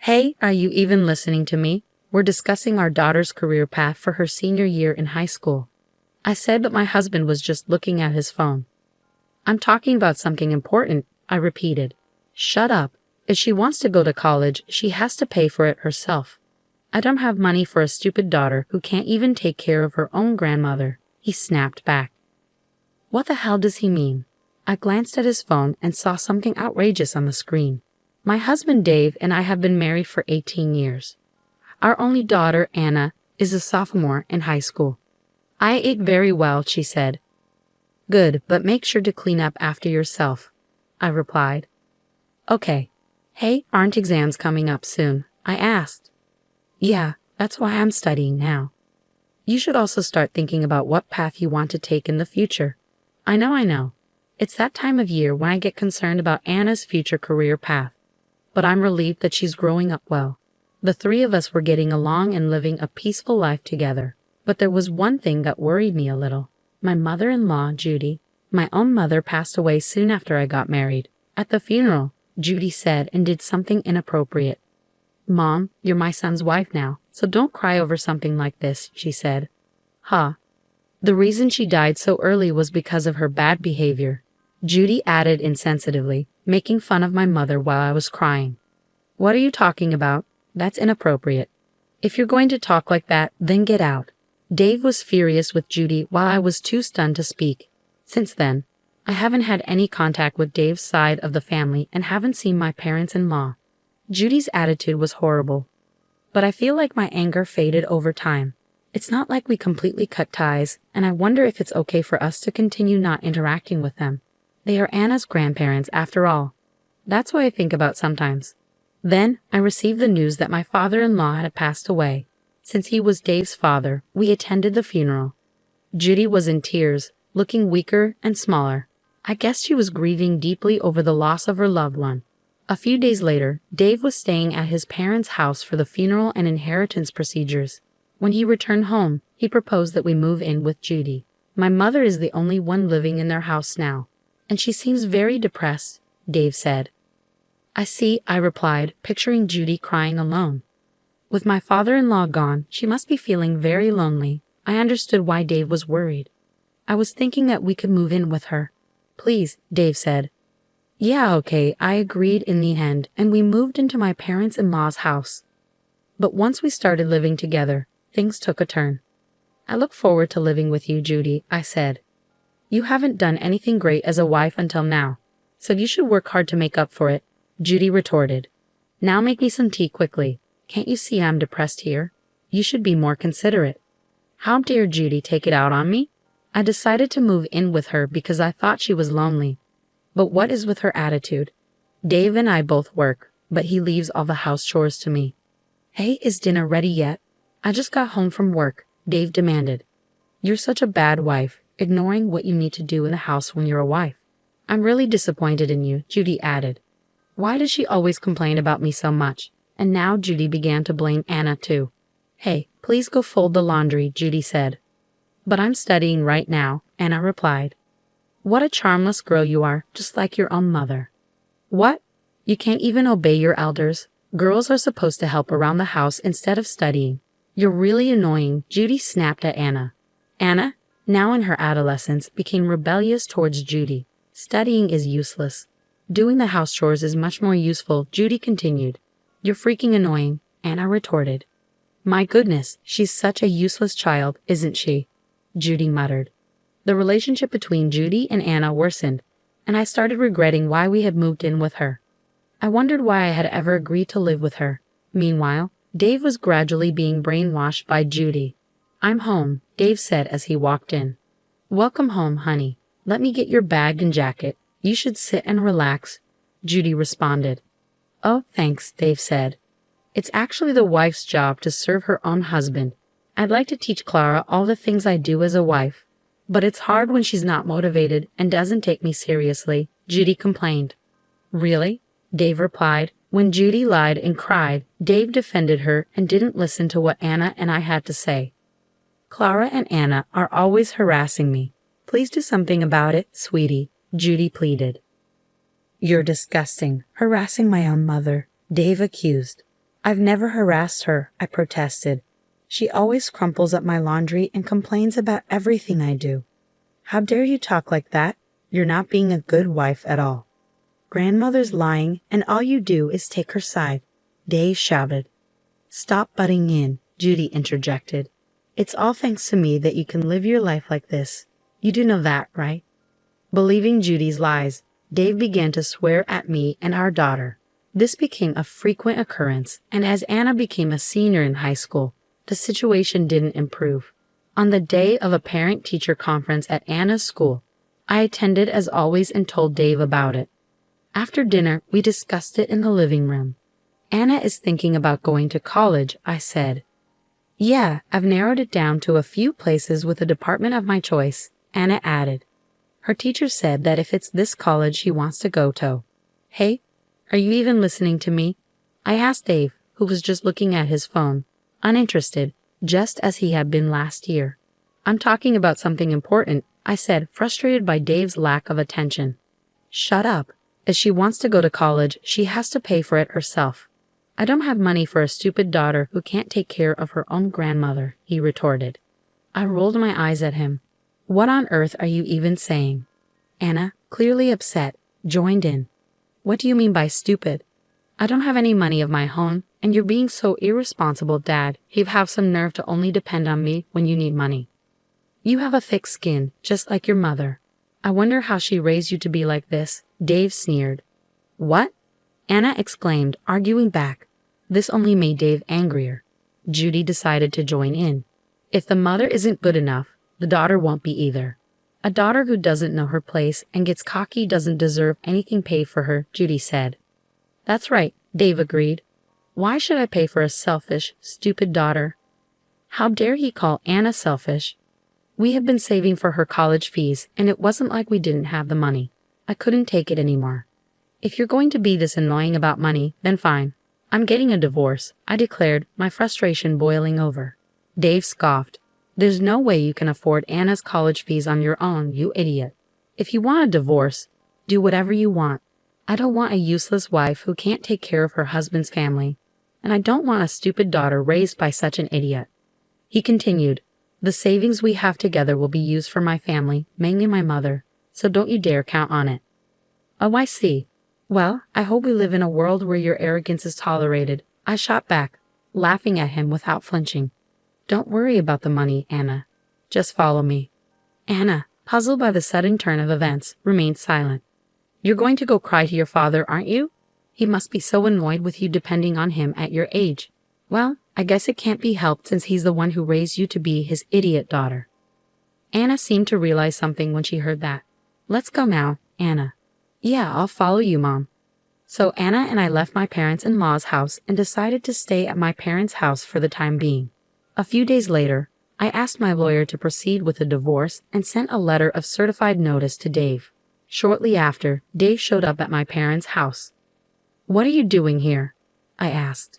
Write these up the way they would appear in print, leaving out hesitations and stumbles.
Hey, are you even listening to me? We're discussing our daughter's career path for her senior year in high school. I said, but my husband was just looking at his phone. I'm talking about something important, I repeated. Shut up. If she wants to go to college, she has to pay for it herself. I don't have money for a stupid daughter who can't even take care of her own grandmother, he snapped back. What the hell does he mean? I glanced at his phone and saw something outrageous on the screen. My husband Dave and I have been married for 18 years. Our only daughter, Anna, is a sophomore in high school. I ate very well, she said. Good, but make sure to clean up after yourself, I replied. Okay. Hey, aren't exams coming up soon? I asked. Yeah, that's why I'm studying now. You should also start thinking about what path you want to take in the future. I know. It's that time of year when I get concerned about Anna's future career path. But I'm relieved that she's growing up well. The three of us were getting along and living a peaceful life together. But there was one thing that worried me a little. My mother-in-law, Judy, my own mother, passed away soon after I got married. At the funeral, Judy said and did something inappropriate. Mom, you're my son's wife now, so don't cry over something like this, she said. Huh. The reason she died so early was because of her bad behavior, Judy added insensitively, making fun of my mother while I was crying. What are you talking about? That's inappropriate. If you're going to talk like that, then get out. Dave was furious with Judy while I was too stunned to speak. Since then, I haven't had any contact with Dave's side of the family and haven't seen my parents-in-law. Judy's attitude was horrible. But I feel like my anger faded over time. It's not like we completely cut ties, and I wonder if it's okay for us to continue not interacting with them. They are Anna's grandparents after all. That's what I think about sometimes. Then, I received the news that my father-in-law had passed away. Since he was Dave's father, we attended the funeral. Judy was in tears, looking weaker and smaller. I guess she was grieving deeply over the loss of her loved one. A few days later, Dave was staying at his parents' house for the funeral and inheritance procedures. When he returned home, he proposed that we move in with Judy. My mother is the only one living in their house now, and she seems very depressed, Dave said. I see, I replied, picturing Judy crying alone. With my father-in-law gone, she must be feeling very lonely. I understood why Dave was worried. I was thinking that we could move in with her. Please, Dave said. Yeah, okay, I agreed in the end, and we moved into my parents-in-law's house. But once we started living together, things took a turn. I look forward to living with you, Judy, I said. You haven't done anything great as a wife until now, so you should work hard to make up for it, Judy retorted. Now make me some tea quickly. Can't you see I'm depressed here? You should be more considerate. How dare Judy take it out on me? I decided to move in with her because I thought she was lonely. But what is with her attitude? Dave and I both work, but he leaves all the house chores to me. Hey, is dinner ready yet? I just got home from work, Dave demanded. You're such a bad wife, ignoring what you need to do in the house when you're a wife. I'm really disappointed in you, Judy added. Why does she always complain about me so much? And now Judy began to blame Anna too. Hey, please go fold the laundry, Judy said. But I'm studying right now, Anna replied. What a charmless girl you are, just like your own mother. What? You can't even obey your elders? Girls are supposed to help around the house instead of studying. You're really annoying, Judy snapped at Anna. Anna, now in her adolescence, became rebellious towards Judy. Studying is useless. Doing the house chores is much more useful, Judy continued. You're freaking annoying, Anna retorted. My goodness, she's such a useless child, isn't she? Judy muttered. The relationship between Judy and Anna worsened, and I started regretting why we had moved in with her. I wondered why I had ever agreed to live with her. Meanwhile, Dave was gradually being brainwashed by Judy. I'm home, Dave said as he walked in. Welcome home, honey. Let me get your bag and jacket. You should sit and relax, Judy responded. Oh, thanks, Dave said. It's actually the wife's job to serve her own husband. I'd like to teach Clara all the things I do as a wife. But it's hard when she's not motivated and doesn't take me seriously, Judy complained. Really? Dave replied. When Judy lied and cried, Dave defended her and didn't listen to what Anna and I had to say. Clara and Anna are always harassing me. Please do something about it, sweetie, Judy pleaded. You're disgusting, harassing my own mother, Dave accused. I've never harassed her, I protested. She always crumples up my laundry and complains about everything I do. How dare you talk like that? You're not being a good wife at all. Grandmother's lying, and all you do is take her side, Dave shouted. Stop butting in, Judy interjected. It's all thanks to me that you can live your life like this. You do know that, right? Believing Judy's lies, Dave began to swear at me and our daughter. This became a frequent occurrence, and as Anna became a senior in high school, the situation didn't improve. On the day of a parent-teacher conference at Anna's school, I attended as always and told Dave about it. After dinner, we discussed it in the living room. Anna is thinking about going to college, I said. Yeah, I've narrowed it down to a few places with a department of my choice, Anna added. Her teacher said that if it's this college she wants to go to. Hey, are you even listening to me? I asked Dave, who was just looking at his phone, uninterested, just as he had been last year. I'm talking about something important, I said, frustrated by Dave's lack of attention. Shut up. If she wants to go to college, she has to pay for it herself. I don't have money for a stupid daughter who can't take care of her own grandmother, he retorted. I rolled my eyes at him. What on earth are you even saying? Anna, clearly upset, joined in. What do you mean by stupid? I don't have any money of my own, and you're being so irresponsible, Dad. You have some nerve to only depend on me when you need money. You have a thick skin, just like your mother. I wonder how she raised you to be like this, Dave sneered. What? Anna exclaimed, arguing back. This only made Dave angrier. Judy decided to join in. If the mother isn't good enough, the daughter won't be either. A daughter who doesn't know her place and gets cocky doesn't deserve anything paid for her, Judy said. That's right, Dave agreed. Why should I pay for a selfish, stupid daughter? How dare he call Anna selfish? We have been saving for her college fees, and it wasn't like we didn't have the money. I couldn't take it anymore. If you're going to be this annoying about money, then fine. I'm getting a divorce, I declared, my frustration boiling over. Dave scoffed. There's no way you can afford Anna's college fees on your own, you idiot. If you want a divorce, do whatever you want. I don't want a useless wife who can't take care of her husband's family, and I don't want a stupid daughter raised by such an idiot. He continued, the savings we have together will be used for my family, mainly my mother, so don't you dare count on it. Oh, I see. Well, I hope we live in a world where your arrogance is tolerated, I shot back, laughing at him without flinching. Don't worry about the money, Anna. Just follow me. Anna, puzzled by the sudden turn of events, remained silent. You're going to go cry to your father, aren't you? He must be so annoyed with you depending on him at your age. Well, I guess it can't be helped since he's the one who raised you to be his idiot daughter. Anna seemed to realize something when she heard that. Let's go now, Anna. Yeah, I'll follow you, Mom. So Anna and I left my parents-in-law's house and decided to stay at my parents' house for the time being. A few days later, I asked my lawyer to proceed with the divorce and sent a letter of certified notice to Dave. Shortly after, Dave showed up at my parents' house. What are you doing here? I asked.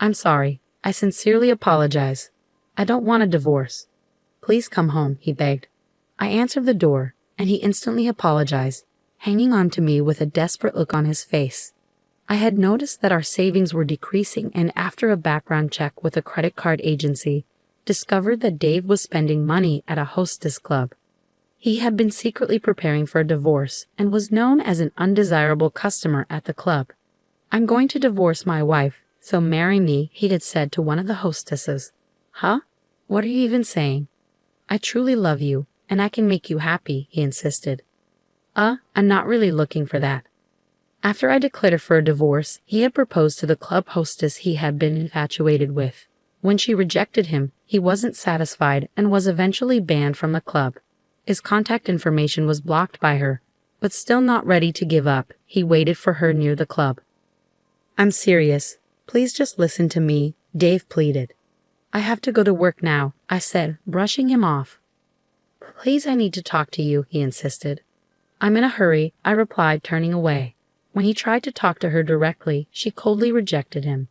I'm sorry. I sincerely apologize. I don't want a divorce. Please come home, he begged. I answered the door, and he instantly apologized, hanging on to me with a desperate look on his face. I had noticed that our savings were decreasing, and after a background check with a credit card agency, discovered that Dave was spending money at a hostess club. He had been secretly preparing for a divorce and was known as an undesirable customer at the club. I'm going to divorce my wife, so marry me, he had said to one of the hostesses. Huh? What are you even saying? I truly love you, and I can make you happy, he insisted. I'm not really looking for that. After I declared for a divorce, he had proposed to the club hostess he had been infatuated with. When she rejected him, he wasn't satisfied and was eventually banned from the club. His contact information was blocked by her, but still not ready to give up, he waited for her near the club. I'm serious. Please just listen to me, Dave pleaded. I have to go to work now, I said, brushing him off. Please, I need to talk to you, he insisted. I'm in a hurry, I replied, turning away. When he tried to talk to her directly, she coldly rejected him.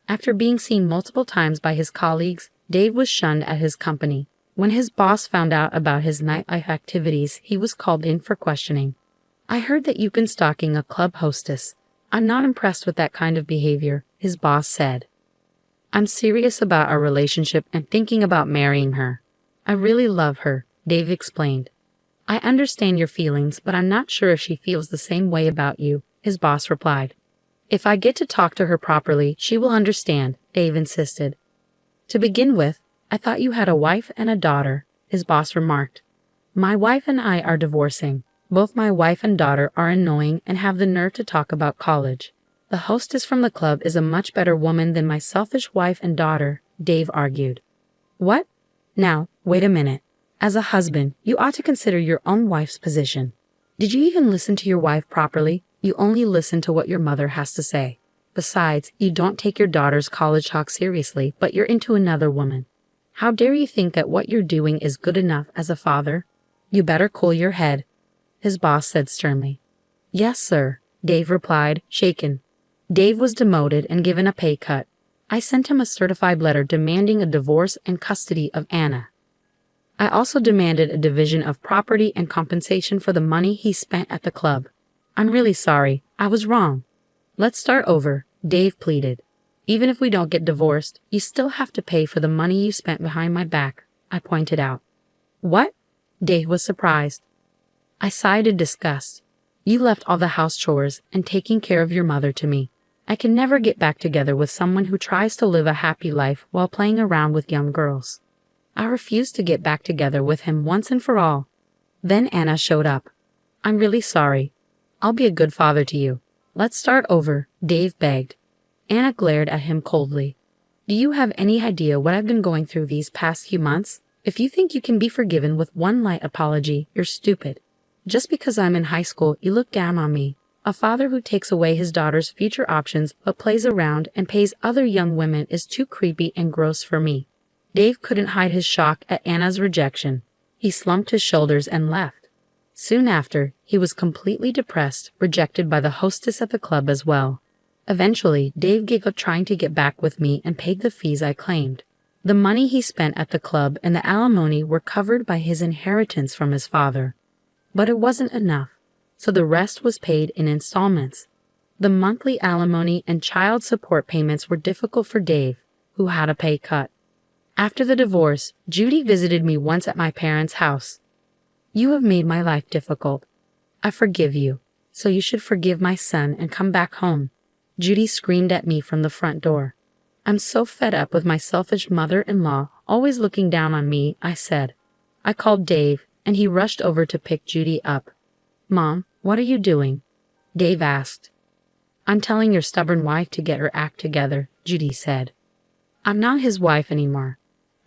After being seen multiple times by his colleagues, Dave was shunned at his company. When his boss found out about his nightlife activities, he was called in for questioning. I heard that you've been stalking a club hostess. I'm not impressed with that kind of behavior, his boss said. I'm serious about our relationship and thinking about marrying her. I really love her, Dave explained. I understand your feelings, but I'm not sure if she feels the same way about you, his boss replied. If I get to talk to her properly, she will understand, Dave insisted. To begin with, I thought you had a wife and a daughter, his boss remarked. My wife and I are divorcing. Both my wife and daughter are annoying and have the nerve to talk about college. The hostess from the club is a much better woman than my selfish wife and daughter, Dave argued. What? Now, wait a minute. As a husband, you ought to consider your own wife's position. Did you even listen to your wife properly? You only listen to what your mother has to say. Besides, you don't take your daughter's college talk seriously, but you're into another woman. How dare you think that what you're doing is good enough as a father? You better cool your head, his boss said sternly. Yes, sir, Dave replied, shaken. Dave was demoted and given a pay cut. I sent him a certified letter demanding a divorce and custody of Anna. I also demanded a division of property and compensation for the money he spent at the club. I'm really sorry, I was wrong. Let's start over, Dave pleaded. Even if we don't get divorced, you still have to pay for the money you spent behind my back, I pointed out. What? Dave was surprised. I sighed in disgust. You left all the house chores and taking care of your mother to me. I can never get back together with someone who tries to live a happy life while playing around with young girls. I refused to get back together with him once and for all. Then Anna showed up. I'm really sorry. I'll be a good father to you. Let's start over, Dave begged. Anna glared at him coldly. Do you have any idea what I've been going through these past few months? If you think you can be forgiven with one light apology, you're stupid. Just because I'm in high school, you look down on me. A father who takes away his daughter's future options but plays around and pays other young women is too creepy and gross for me. Dave couldn't hide his shock at Anna's rejection. He slumped his shoulders and left. Soon after, he was completely depressed, rejected by the hostess at the club as well. Eventually, Dave gave up trying to get back with me and paid the fees I claimed. The money he spent at the club and the alimony were covered by his inheritance from his father. But it wasn't enough, so the rest was paid in installments. The monthly alimony and child support payments were difficult for Dave, who had a pay cut. After the divorce, Judy visited me once at my parents' house. You have made my life difficult. I forgive you, so you should forgive my son and come back home. Judy screamed at me from the front door. I'm so fed up with my selfish mother-in-law always looking down on me, I said. I called Dave, and he rushed over to pick Judy up. Mom, what are you doing? Dave asked. I'm telling your stubborn wife to get her act together, Judy said. I'm not his wife anymore.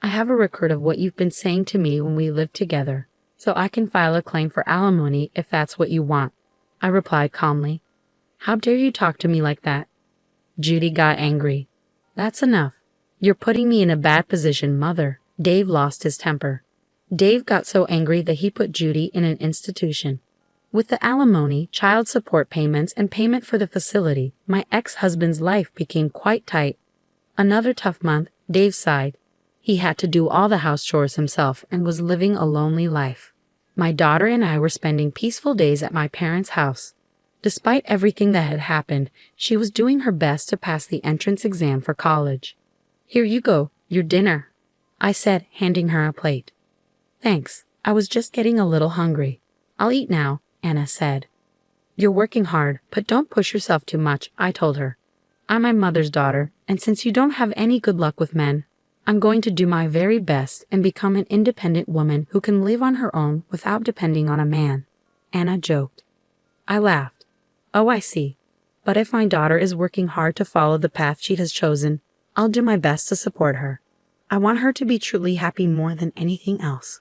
I have a record of what you've been saying to me when we lived together, so I can file a claim for alimony if that's what you want, I replied calmly. How dare you talk to me like that? Judy got angry. That's enough. You're putting me in a bad position, Mother. Dave lost his temper. Dave got so angry that he put Judy in an institution. With the alimony, child support payments, and payment for the facility, my ex-husband's life became quite tight. Another tough month, Dave sighed. He had to do all the house chores himself and was living a lonely life. My daughter and I were spending peaceful days at my parents' house. Despite everything that had happened, she was doing her best to pass the entrance exam for college. Here you go, your dinner, I said, handing her a plate. Thanks, I was just getting a little hungry. I'll eat now, Anna said. You're working hard, but don't push yourself too much, I told her. I'm my mother's daughter, and since you don't have any good luck with men, I'm going to do my very best and become an independent woman who can live on her own without depending on a man. Anna joked. I laughed. Oh, I see. But if my daughter is working hard to follow the path she has chosen, I'll do my best to support her. I want her to be truly happy more than anything else.